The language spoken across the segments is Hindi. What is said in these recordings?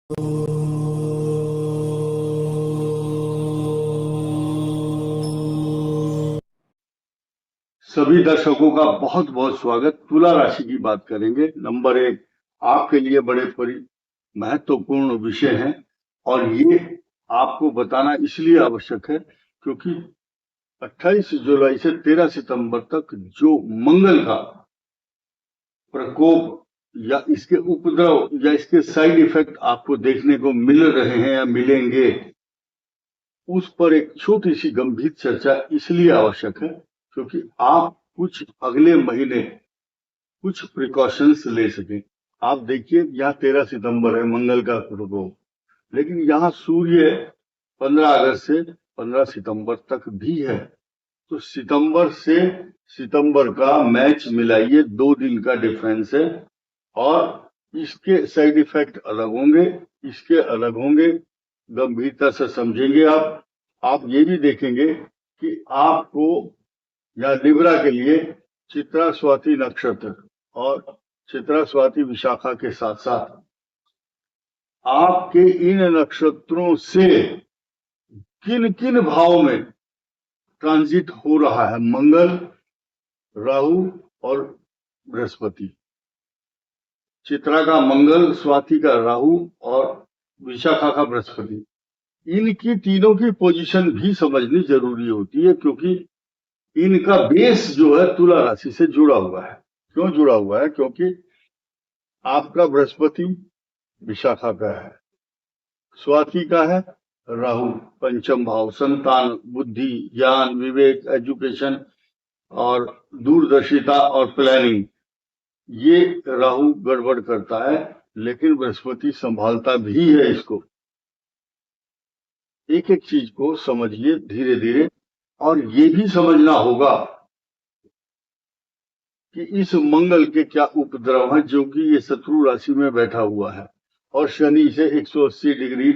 सभी दर्शकों का बहुत बहुत स्वागत। तुला राशि की बात करेंगे। नंबर एक, आपके लिए बड़े महत्वपूर्ण विषय है और ये आपको बताना इसलिए आवश्यक है क्योंकि 28 जुलाई से 13 सितंबर तक जो मंगल का प्रकोप या इसके उपद्रव या इसके साइड इफेक्ट आपको देखने को मिल रहे हैं या मिलेंगे, उस पर एक छोटी सी गंभीर चर्चा इसलिए आवश्यक है क्योंकि आप कुछ अगले महीने कुछ प्रिकॉशंस ले सकें। आप देखिए, यहाँ 13 सितंबर है मंगल का प्रकोप, लेकिन यहाँ सूर्य 15 अगस्त से 15 सितंबर तक भी है। तो सितंबर से सितंबर का मैच मिलाइए, 2 दिन का डिफरेंस है और इसके साइड इफेक्ट अलग होंगे, इसके अलग होंगे। गंभीरता से समझेंगे आप ये भी देखेंगे कि आपको या लिब्रा के लिए चित्रा स्वाति नक्षत्र और चित्रा स्वाति विशाखा के साथ साथ आपके इन नक्षत्रों से किन किन भाव में ट्रांजिट हो रहा है मंगल, राहु और बृहस्पति। चित्रा का मंगल, स्वाति का राहु और विशाखा का बृहस्पति। इनकी तीनों की पोजीशन भी समझनी जरूरी होती है क्योंकि इनका बेस जो है तुला राशि से जुड़ा हुआ है। क्यों जुड़ा हुआ है? क्योंकि आपका बृहस्पति विशाखा का है, स्वाति का है राहु पंचम भाव, संतान, बुद्धि, ज्ञान, विवेक, एजुकेशन और दूरदर्शिता और प्लानिंग। ये राहु गड़बड़ करता है, लेकिन बृहस्पति संभालता भी है इसको। एक एक चीज को समझिए धीरे धीरे, और ये भी समझना होगा कि इस मंगल के क्या उपद्रव हैं, जो कि ये शत्रु राशि में बैठा हुआ है और शनि से 180 डिग्री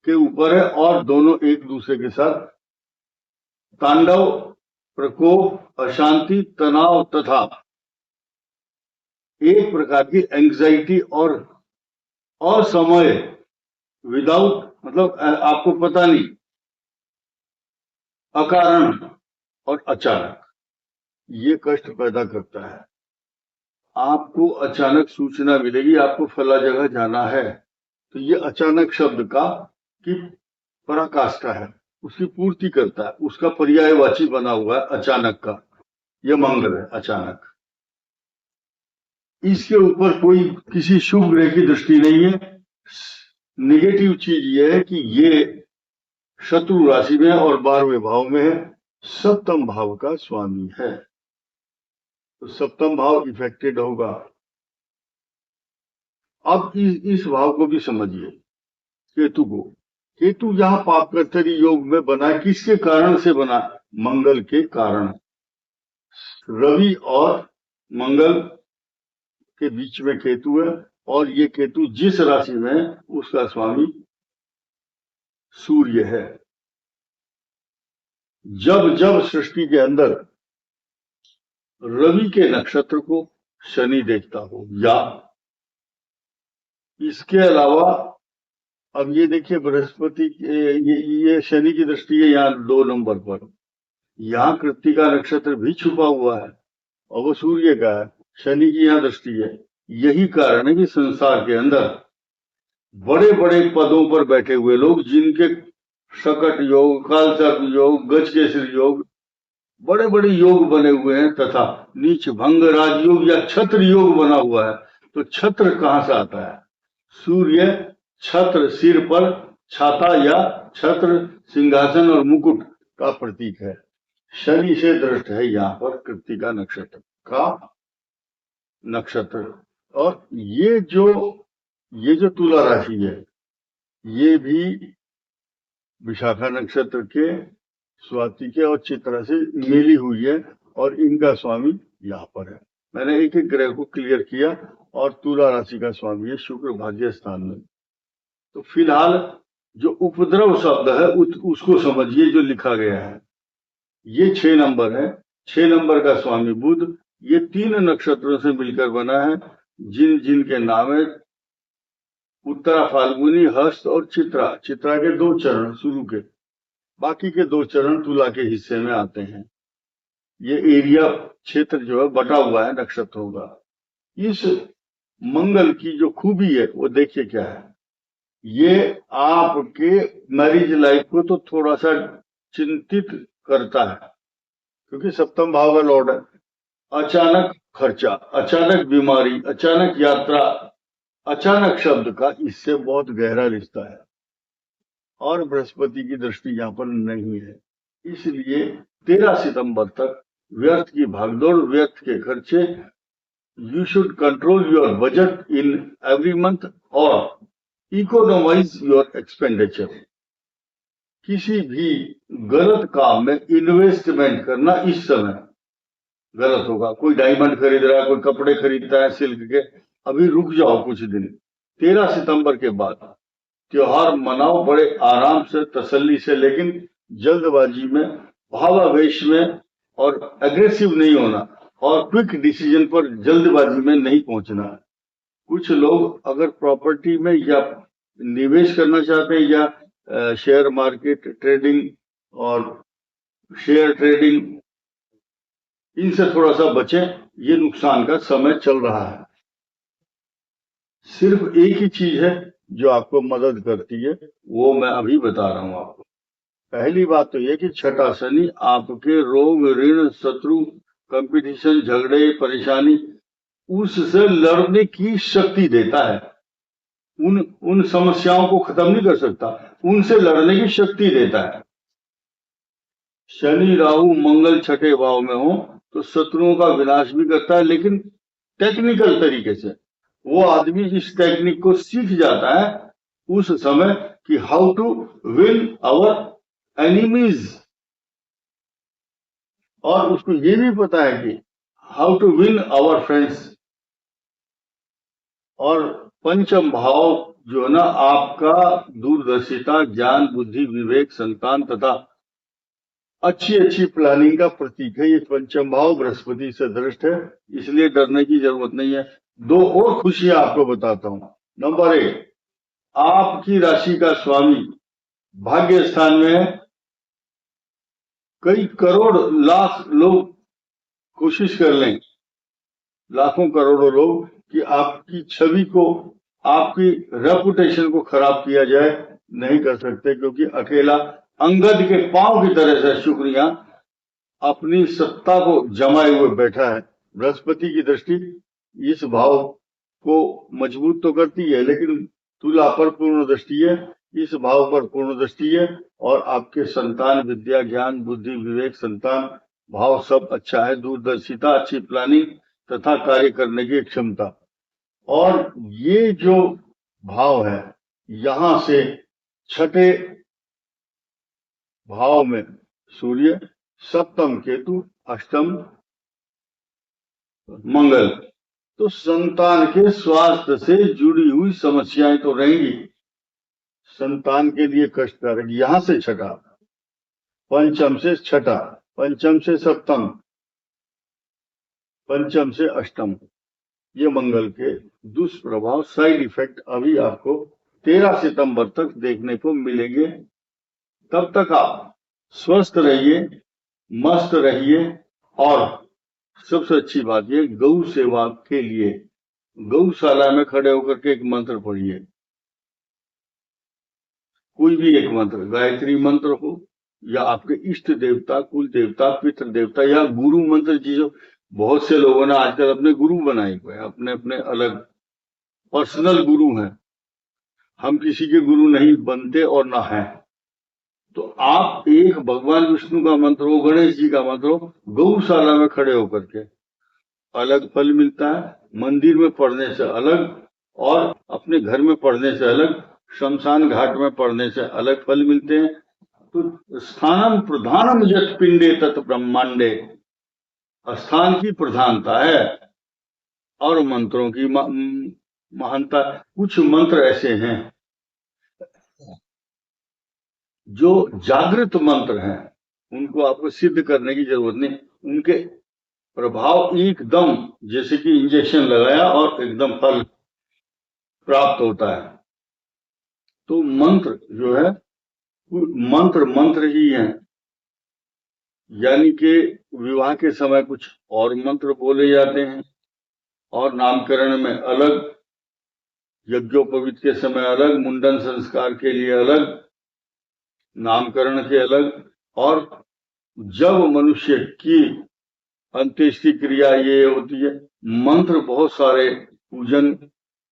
के ऊपर है और दोनों एक दूसरे के साथ तांडव, प्रकोप, अशांति, तनाव तथा एक प्रकार की एंग्जाइटी और असमय, विदाउट मतलब आपको पता नहीं, अकारण और अचानक ये कष्ट पैदा करता है। आपको अचानक सूचना मिलेगी आपको फला जगह जाना है, तो ये अचानक शब्द का की पराकाष्ठा है, उसकी पूर्ति करता है, उसका पर्यायवाची बना हुआ है अचानक का। यह मंगल है अचानक। इसके ऊपर कोई किसी शुभ ग्रह की दृष्टि नहीं है। नेगेटिव चीज यह है कि ये शत्रु राशि में और 12वें भाव में है, सप्तम भाव का स्वामी है, तो सप्तम भाव इफेक्टेड होगा। अब इस भाव को भी समझिए, केतु को। केतु यहाँ पापकर्तरी योग में बना, किसके कारण से बना? मंगल के कारण। रवि और मंगल के बीच में केतु है और ये केतु जिस राशि में है उसका स्वामी सूर्य है। जब जब सृष्टि के अंदर रवि के नक्षत्र को शनि देखता हो, या इसके अलावा अब ये देखिए बृहस्पति, ये शनि की दृष्टि है यहाँ 2 नंबर पर। यहाँ कृत्तिका नक्षत्र भी छुपा हुआ है और वो सूर्य का है, शनि की यहाँ दृष्टि है। यही कारण है कि संसार के अंदर बड़े बड़े पदों पर बैठे हुए लोग, जिनके शकट योग, कालसर्प योग, गजकेसरी योग, बड़े बड़े योग बने हुए हैं, तथा नीच भंग राजयोग या छत्र योग बना हुआ है। तो छत्र कहां से आता है? सूर्य छत्र सिर पर छाता या छत्र सिंहासन और मुकुट का प्रतीक है। शनि से दृष्ट है यहाँ पर कृत्तिका नक्षत्र का नक्षत्र। और ये जो तुला राशि है, ये भी विशाखा नक्षत्र के, स्वाति के और चित्रा से मिली हुई है और इनका स्वामी यहाँ पर है। मैंने एक एक ग्रह को क्लियर किया और तुला राशि का स्वामी है शुक्र भाग्य स्थान में। तो फिलहाल जो उपद्रव शब्द है उसको समझिए जो लिखा गया है। ये 6 नंबर है, 6 नंबर का स्वामी बुध, ये 3 नक्षत्रों से मिलकर बना है, जिनके नाम है उत्तरा फाल्गुनी, हस्त और चित्रा। चित्रा के 2 चरण शुरू के, बाकी के 2 चरण तुला के हिस्से में आते हैं। ये एरिया क्षेत्र जो है बटा हुआ है नक्षत्रों का। इस मंगल की जो खूबी है वो देखिए क्या है। ये आपके मैरिज लाइफ को तो थोड़ा सा चिंतित करता है, क्योंकि सप्तम भाव का लॉर्ड है। अचानक खर्चा, अचानक बीमारी, अचानक यात्रा, अचानक शब्द का इससे बहुत गहरा रिश्ता है, और बृहस्पति की दृष्टि यहाँ पर नहीं है। इसलिए 13 सितंबर तक व्यर्थ की भागदौड़, व्यर्थ के खर्चे, you should control your budget in every month और इकोनोमाइज योर एक्सपेंडिचर। किसी भी गलत काम में इन्वेस्टमेंट करना इस समय गलत होगा। कोई डायमंड खरीद रहा है, कोई कपड़े खरीदता है सिल्क के, अभी रुक जाओ कुछ दिन। 13 सितंबर के बाद त्योहार मनाओ बड़े आराम से, तसल्ली से, लेकिन जल्दबाजी में, भावावेश में और एग्रेसिव नहीं होना, और क्विक डिसीजन पर जल्दबाजी में नहीं पहुंचना है। कुछ लोग अगर प्रॉपर्टी में या निवेश करना चाहते हैं या शेयर मार्केट ट्रेडिंग और शेयर ट्रेडिंग, इनसे थोड़ा सा बचें, ये नुकसान का समय चल रहा है। सिर्फ एक ही चीज है जो आपको मदद करती है, वो मैं अभी बता रहा हूं आपको। पहली बात तो यह कि छठा शनि आपके रोग, ऋण, शत्रु, कंपटीशन, झगड़े, परेशानी, उससे लड़ने की शक्ति देता है। उन समस्याओं को खत्म नहीं कर सकता, उनसे लड़ने की शक्ति देता है। शनि, राहु, मंगल छठे भाव में हो तो शत्रुओं का विनाश भी करता है, लेकिन टेक्निकल तरीके से। वो आदमी इस टेक्निक को सीख जाता है उस समय कि how to win our enemies, और उसको ये भी पता है कि how to win our friends. और पंचम भाव जो है ना, आपका दूरदर्शिता, ज्ञान, बुद्धि, विवेक, संतान तथा अच्छी अच्छी प्लानिंग का प्रतीक है। ये पंचम भाव बृहस्पति से दृष्ट है, इसलिए डरने की जरूरत नहीं है। 2 और खुशियां आपको बताता हूं। नंबर 1, आपकी राशि का स्वामी भाग्य स्थान में है। कई करोड़ लाख लोग कोशिश कर लें, लाखों करोड़ों लोग, कि आपकी छवि को, आपकी रेपुटेशन को खराब किया जाए, नहीं कर सकते, क्योंकि अकेला अंगद के पांव की तरह से शुक्रिया अपनी सत्ता को जमाए हुए बैठा है। बृहस्पति की दृष्टि इस भाव को मजबूत तो करती है, लेकिन तुला पर पूर्ण दृष्टि है, इस भाव पर पूर्ण दृष्टि है, और आपके संतान, विद्या, ज्ञान, बुद्धि, विवेक, संतान भाव सब अच्छा है। दूरदर्शिता, अच्छी प्लानिंग तथा कार्य करने की क्षमता। और ये जो भाव है, यहां से छठे भाव में सूर्य, सप्तम केतु, अष्टम मंगल, तो संतान के स्वास्थ्य से जुड़ी हुई समस्याएं तो रहेंगी, संतान के लिए कष्टकारक। यहां से छठा, पंचम से छठा, पंचम से सप्तम, पंचम से अष्टम, ये मंगल के दुष्प्रभाव, साइड इफेक्ट अभी आपको 13 सितंबर तक देखने को मिलेंगे। तब तक आप स्वस्थ रहिए, मस्त रहिए, और सबसे अच्छी बात यह, गौ सेवा के लिए गौशाला में खड़े होकर के एक मंत्र पढ़िए। कोई भी एक मंत्र, गायत्री मंत्र हो, या आपके इष्ट देवता, कुल देवता, पितृ देवता, या गुरु मंत्र, जिसे बहुत से लोगों ने आजकल अपने गुरु बनाए हुए हैं, अपने अपने अलग पर्सनल गुरु हैं। हम किसी के गुरु नहीं बनते और ना हैं। तो आप एक भगवान विष्णु का मंत्र हो, गणेश जी का मंत्र हो, गौशाला में खड़े होकर के, अलग फल मिलता है। मंदिर में पढ़ने से अलग, और अपने घर में पढ़ने से अलग, शमशान घाट में पढ़ने से अलग फल मिलते हैं। तो स्थानम प्रधानम यत् पिंडे तत् ब्रह्मांडे, स्थान की प्रधानता है और मंत्रों की महानता। कुछ मंत्र ऐसे हैं जो जागृत मंत्र हैं, उनको आपको सिद्ध करने की जरूरत नहीं, उनके प्रभाव एकदम जैसे कि इंजेक्शन लगाया और एकदम फल प्राप्त होता है। तो मंत्र जो है मंत्र मंत्र ही है, यानी कि विवाह के समय कुछ और मंत्र बोले जाते हैं और नामकरण में अलग, यज्ञोपवीत के समय अलग, मुंडन संस्कार के लिए अलग, नामकरण के अलग, और जब मनुष्य की अंत्येष्टि क्रिया ये होती है, मंत्र बहुत सारे, पूजन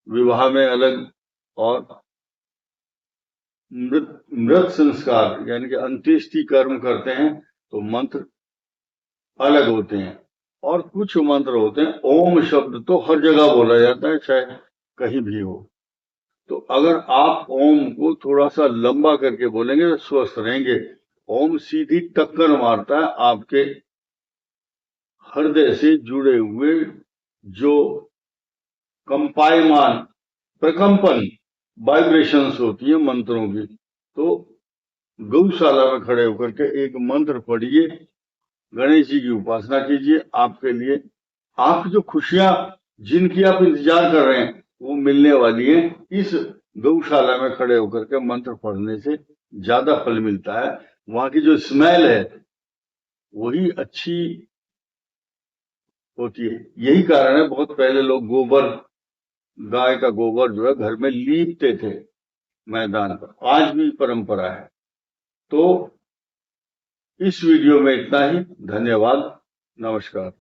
विवाह में अलग, और मृत संस्कार यानी कि अंत्येष्टि कर्म करते हैं तो मंत्र अलग होते हैं। और कुछ मंत्र होते हैं, ओम शब्द तो हर जगह बोला जाता है, चाहे कहीं भी हो। तो अगर आप ओम को थोड़ा सा लंबा करके बोलेंगे तो स्वस्थ रहेंगे। ओम सीधी टक्कर मारता है आपके हृदय से जुड़े हुए जो कंपायमान प्रकंपन वाइब्रेशंस होती है मंत्रों की। तो गौशाला में खड़े होकर के एक मंत्र पढ़िए, गणेश जी की उपासना कीजिए, आपके लिए आपकी जो खुशियां जिनकी आप इंतजार कर रहे हैं वो मिलने वाली है। इस गौशाला में खड़े होकर के मंत्र पढ़ने से ज्यादा फल मिलता है। वहां की जो स्मेल है वही अच्छी होती है। यही कारण है बहुत पहले लोग गोबर, गाय का गोबर जो है घर में लीपते थे मैदान पर, आज भी परंपरा है। तो इस वीडियो में इतना ही। धन्यवाद, नमस्कार।